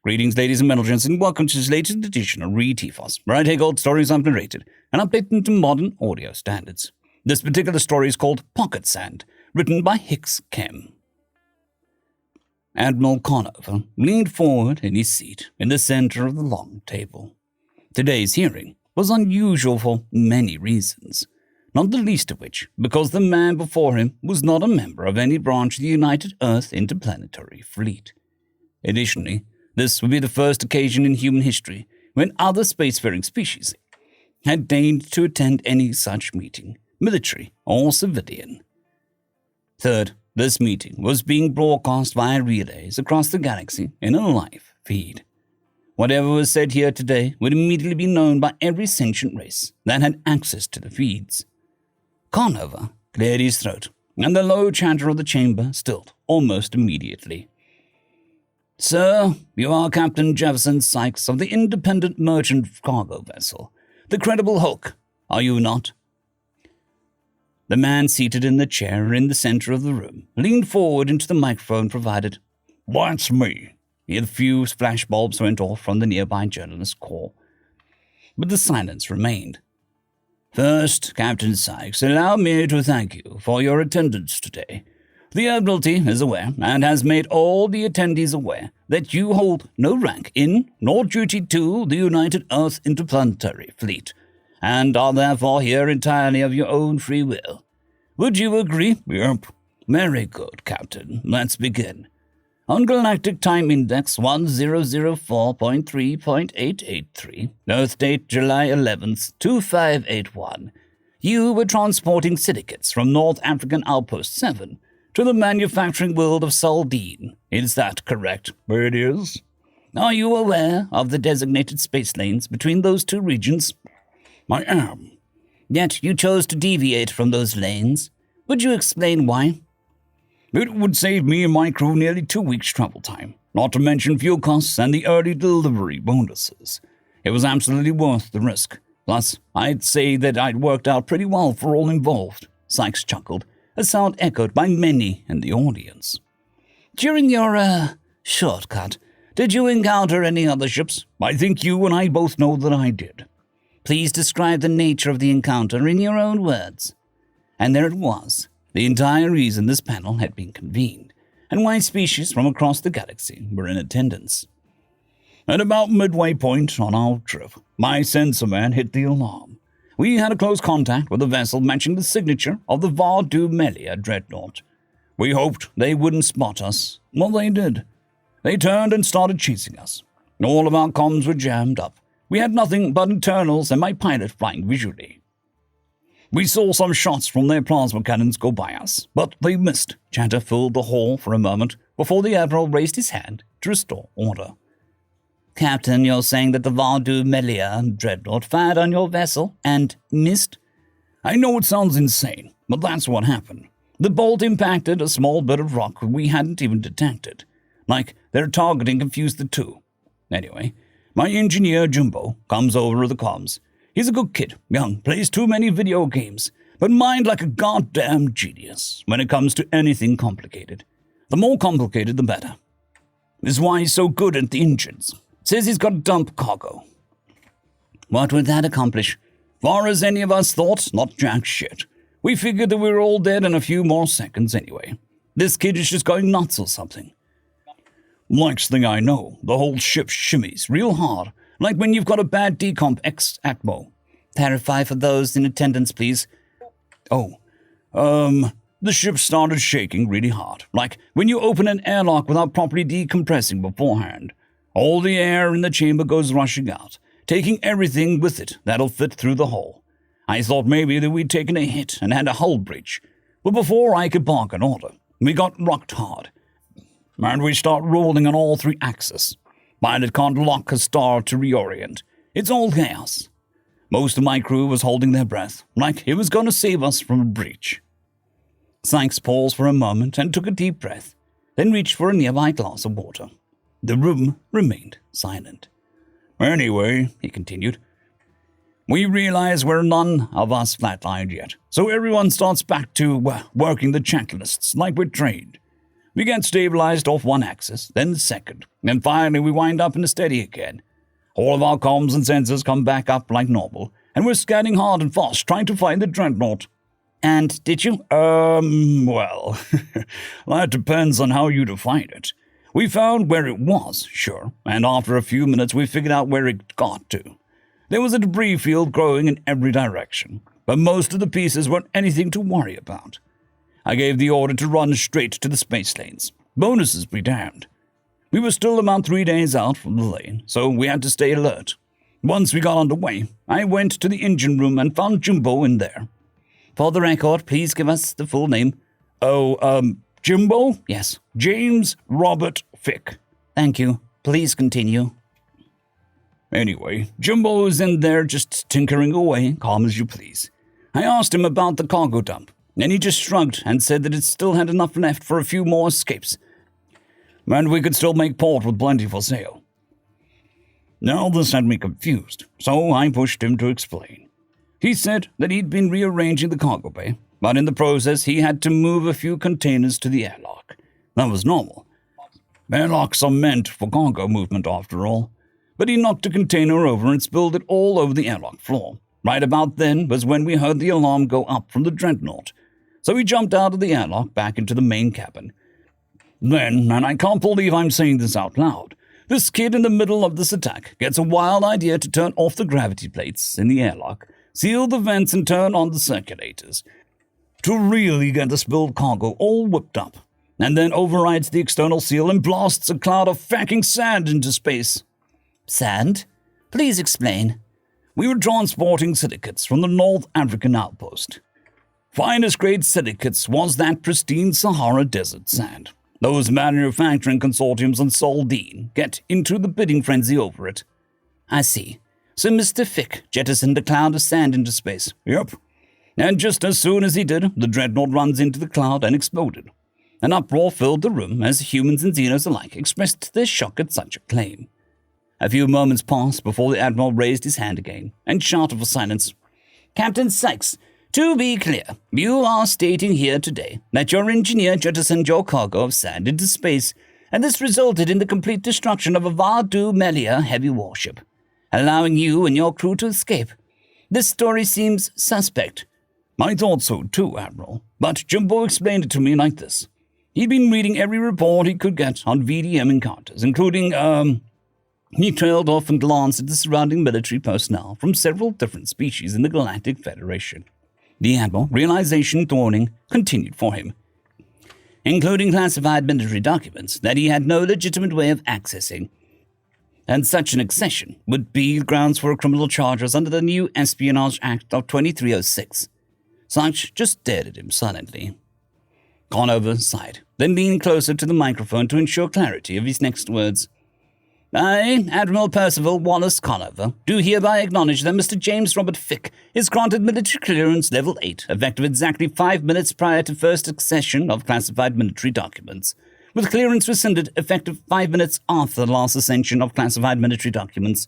Greetings, ladies and gentlemen, and welcome to this latest edition of Re-Tifos, where I take old stories I've narrated and update them to modern audio standards. This particular story is called Pocket Sand, written by hixchem. Admiral Conover leaned forward in his seat in the center of the long table. Today's hearing was unusual for many reasons, not the least of which because the man before him was not a member of any branch of the United Earth Interplanetary Fleet. Additionally, this would be the first occasion in human history when other spacefaring species had deigned to attend any such meeting, military or civilian. Third, this meeting was being broadcast via relays across the galaxy in a live feed. Whatever was said here today would immediately be known by every sentient race that had access to the feeds. Conover cleared his throat, and the low chatter of the chamber stilled almost immediately. Sir, you are Captain Jefferson Sykes of the independent merchant cargo vessel, the Credible Hulk, are you not? The man seated in the chair in the center of the room leaned forward into the microphone provided. That's me. A few flashbulbs went off from the nearby journalist's call, but the silence remained. First, Captain Sykes, allow me to thank you for your attendance today. The Admiralty is aware and has made all the attendees aware that you hold no rank in nor duty to the United Earth Interplanetary Fleet, and are therefore here entirely of your own free will. Would you agree? Yep. Very good, Captain. Let's begin. On Galactic Time Index 1004.3.883, Earth date July 11th, 2581, you were transporting syndicates from North African Outpost 7 to the manufacturing world of Saldine. Is that correct? It is. Are you aware of the designated space lanes between those two regions? I am. Yet you chose to deviate from those lanes. Would you explain why? It would save me and my crew nearly 2 weeks' travel time, not to mention fuel costs and the early delivery bonuses. It was absolutely worth the risk. Plus, I'd say that I'd worked out pretty well for all involved. Sykes chuckled, a sound echoed by many in the audience. During your, shortcut, did you encounter any other ships? I think you and I both know that I did. Please describe the nature of the encounter in your own words. And there it was, the entire reason this panel had been convened, and why species from across the galaxy were in attendance. At about midway point on our trip, my sensor man hit the alarm. We had a close contact with a vessel matching the signature of the Vardu Melia Dreadnought. We hoped they wouldn't spot us. Well, they did. They turned and started chasing us. All of our comms were jammed up. We had nothing but internals and my pilot flying visually. We saw some shots from their plasma cannons go by us, but they missed. Chatter filled the hall for a moment before the Admiral raised his hand to restore order. Captain, you're saying that the Vardu Melia Dreadnought fired on your vessel and missed? I know it sounds insane, but that's what happened. The bolt impacted a small bit of rock we hadn't even detected. Like their targeting confused the two. Anyway, my engineer, Jumbo, comes over the comms. He's a good kid, young, plays too many video games, but mind like a goddamn genius when it comes to anything complicated. The more complicated, the better. This is why he's so good at the engines. Says he's got to dump cargo. What would that accomplish? Far as any of us thought, not jack shit. We figured that we were all dead in a few more seconds anyway. This kid is just going nuts or something. Next thing I know, the whole ship shimmies real hard, like when you've got a bad decomp ex-atmo. Clarify for those in attendance, please. The ship started shaking really hard, like when you open an airlock without properly decompressing beforehand. All the air in the chamber goes rushing out, taking everything with it that'll fit through the hole. I thought maybe that we'd taken a hit and had a hull breach, but before I could bark an order, we got rocked hard. And we start rolling on all three axes. Pilot can't lock a star to reorient. It's all chaos. Most of my crew was holding their breath, like it was going to save us from a breach. Sykes paused for a moment and took a deep breath, then reached for a nearby glass of water. The room remained silent. Anyway, he continued, we realize we're none of us flatlined yet, so everyone starts back to working the checklists like we're trained. We get stabilized off one axis, then the second, and finally we wind up in a steady again. All of our comms and sensors come back up like normal, and we're scanning hard and fast trying to find the Dreadnought. And did you? Well, that depends on how you define it. We found where it was, sure, and after a few minutes we figured out where it got to. There was a debris field growing in every direction, but most of the pieces weren't anything to worry about. I gave the order to run straight to the space lanes. Bonuses be damned. We were still about 3 days out from the lane, so we had to stay alert. Once we got underway, I went to the engine room and found Jumbo in there. For the record, please give us the full name. Jumbo? Yes. James Robert Feck. Thank you. Please continue. Anyway, Jumbo is in there just tinkering away, calm as you please. I asked him about the cargo dump, and he just shrugged and said that it still had enough left for a few more escapes, and we could still make port with plenty for sale. Now this had me confused, so I pushed him to explain. He said that he'd been rearranging the cargo bay, but in the process he had to move a few containers to the airlock. That was normal. Airlocks are meant for cargo movement after all. But he knocked a container over and spilled it all over the airlock floor. Right about then was when we heard the alarm go up from the Dreadnought. So we jumped out of the airlock back into the main cabin. Then, and I can't believe I'm saying this out loud, this kid in the middle of this attack gets a wild idea to turn off the gravity plates in the airlock, seal the vents and turn on the circulators, to really get the spilled cargo all whipped up, and then overrides the external seal and blasts a cloud of fucking sand into space. Sand? Please explain. We were transporting silicates from the North African outpost. Finest grade silicates was that pristine Sahara Desert sand. Those manufacturing consortiums on Saldine get into the bidding frenzy over it. I see. So Mr. Feck jettisoned a cloud of sand into space. Yep. And just as soon as he did, the Dreadnought runs into the cloud and exploded. An uproar filled the room as humans and Xenos alike expressed their shock at such a claim. A few moments passed before the Admiral raised his hand again and shouted for silence. Captain Sykes, to be clear, you are stating here today that your engineer jettisoned your cargo of sand into space, and this resulted in the complete destruction of a Vardu Melia heavy warship, allowing you and your crew to escape. This story seems suspect. I thought so too, Admiral, but Jumbo explained it to me like this. He'd been reading every report he could get on VDM encounters, including, He trailed off and glanced at the surrounding military personnel from several different species in the Galactic Federation. The Admiral, realization dawning, continued for him, including classified military documents that he had no legitimate way of accessing. And such an accession would be grounds for criminal charges under the new Espionage Act of 2306. Sykes just stared at him silently. Conover sighed, then leaned closer to the microphone to ensure clarity of his next words. I, Admiral Percival Wallace Conover, do hereby acknowledge that Mr. James Robert Feck is granted military clearance level 8, effective exactly 5 minutes prior to first accession of classified military documents, with clearance rescinded effective 5 minutes after the last ascension of classified military documents.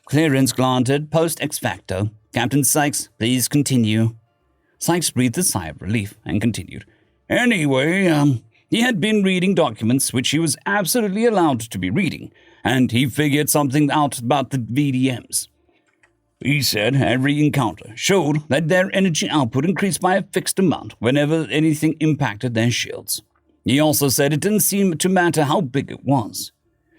Clearance granted post ex facto. Captain Sykes, please continue. Sykes breathed a sigh of relief and continued. Anyway, he had been reading documents which he was absolutely allowed to be reading, and he figured something out about the VDMs. He said every encounter showed that their energy output increased by a fixed amount whenever anything impacted their shields. He also said it didn't seem to matter how big it was.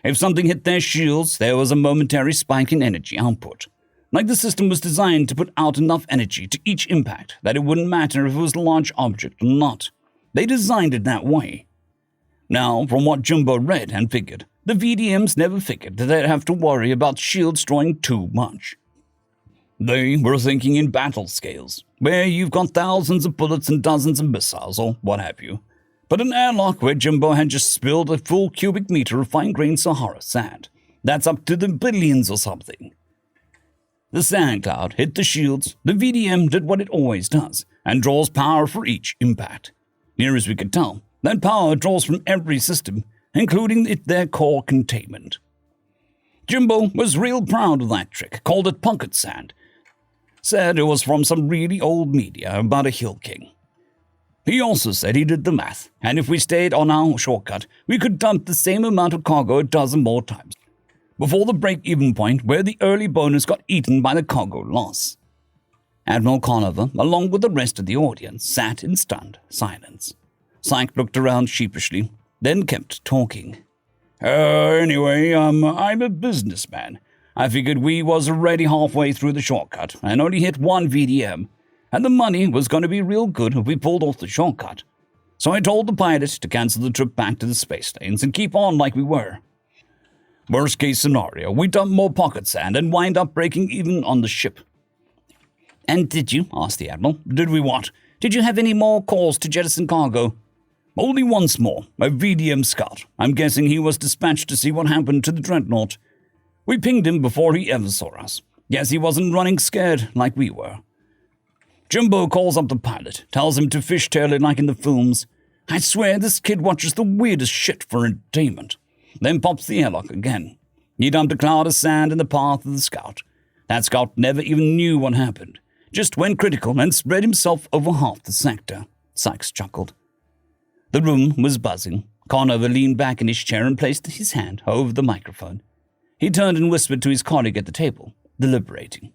If something hit their shields, there was a momentary spike in energy output. Like the system was designed to put out enough energy to each impact that it wouldn't matter if it was a large object or not. They designed it that way. Now, from what Jumbo read and figured, the VDMs never figured that they'd have to worry about shields drawing too much. They were thinking in battle scales, where you've got thousands of bullets and dozens of missiles or what have you. But an airlock where Jumbo had just spilled a full cubic meter of fine-grained Sahara sand. That's up to the billions or something. The sand cloud hit the shields, the VDM did what it always does, and draws power for each impact. Near as we could tell, that power draws from every system, including their core containment. Jumbo was real proud of that trick, called it pocket sand. Said it was from some really old media about a hill king. He also said he did the math, and if we stayed on our shortcut, we could dump the same amount of cargo a dozen more times, before the break-even point where the early bonus got eaten by the cargo loss. Admiral Conover, along with the rest of the audience, sat in stunned silence. Syke looked around sheepishly, then kept talking. Anyway, I'm a businessman. I figured we was already halfway through the shortcut and only hit one VDM, and the money was going to be real good if we pulled off the shortcut. So I told the pilot to cancel the trip back to the space lanes and keep on like we were. Worst case scenario, we dump more pocket sand and wind up breaking even on the ship. And did you, asked the Admiral, did we what? Did you have any more calls to jettison cargo? Only once more, a VDM scout. I'm guessing he was dispatched to see what happened to the Dreadnought. We pinged him before he ever saw us. Guess he wasn't running scared like we were. Jimbo calls up the pilot, tells him to fishtail it like in the films. I swear this kid watches the weirdest shit for entertainment. Then pops the airlock again. He dumped a cloud of sand in the path of the scout. That scout never even knew what happened. Just went critical and spread himself over half the sector. Sykes chuckled. The room was buzzing. Conover leaned back in his chair and placed his hand over the microphone. He turned and whispered to his colleague at the table, deliberating.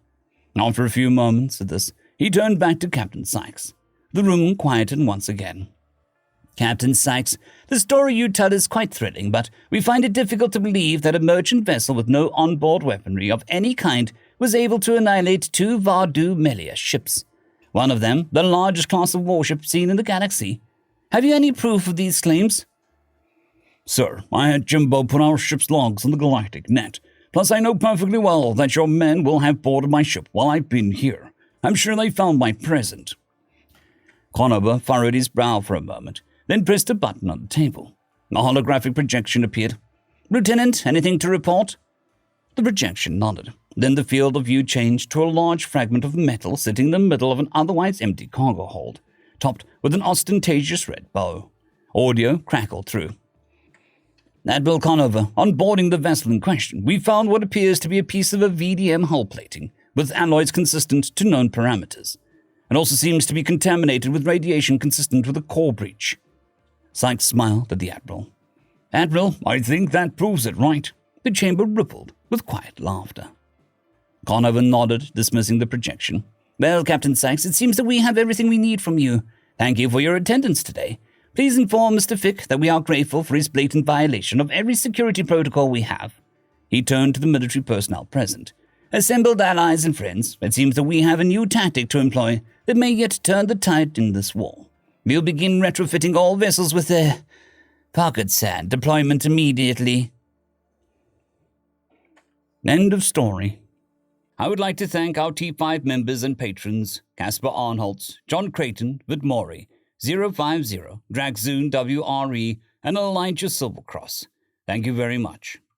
After a few moments of this, he turned back to Captain Sykes. The room quieted once again. Captain Sykes, the story you tell is quite thrilling, but we find it difficult to believe that a merchant vessel with no onboard weaponry of any kind was able to annihilate 2 Vardu Melia ships. One of them, the largest class of warship seen in the galaxy. Have you any proof of these claims? Sir, I had Jimbo put our ship's logs on the galactic net. Plus, I know perfectly well that your men will have boarded my ship while I've been here. I'm sure they found my present. Conover furrowed his brow for a moment, then pressed a button on the table. A holographic projection appeared. Lieutenant, anything to report? The projection nodded. Then the field of view changed to a large fragment of metal sitting in the middle of an otherwise empty cargo hold, topped with an ostentatious red bow. Audio crackled through. Admiral Conover, on boarding the vessel in question, we found what appears to be a piece of a VDM hull plating, with alloys consistent to known parameters. It also seems to be contaminated with radiation consistent with a core breach. Sykes smiled at the Admiral. Admiral, I think that proves it right. The chamber rippled with quiet laughter. Conover nodded, dismissing the projection. Well, Captain Sykes, it seems that we have everything we need from you. Thank you for your attendance today. Please inform Mr. Feck that we are grateful for his blatant violation of every security protocol we have. He turned to the military personnel present. Assembled allies and friends, it seems that we have a new tactic to employ that may yet turn the tide in this war. We'll begin retrofitting all vessels with pocket sand deployment immediately. End of story. I would like to thank our T5 members and patrons, Casper Arnholtz, John Creighton, Vidmori, 050, Dragzoon WRE, and Elijah Silvercross. Thank you very much.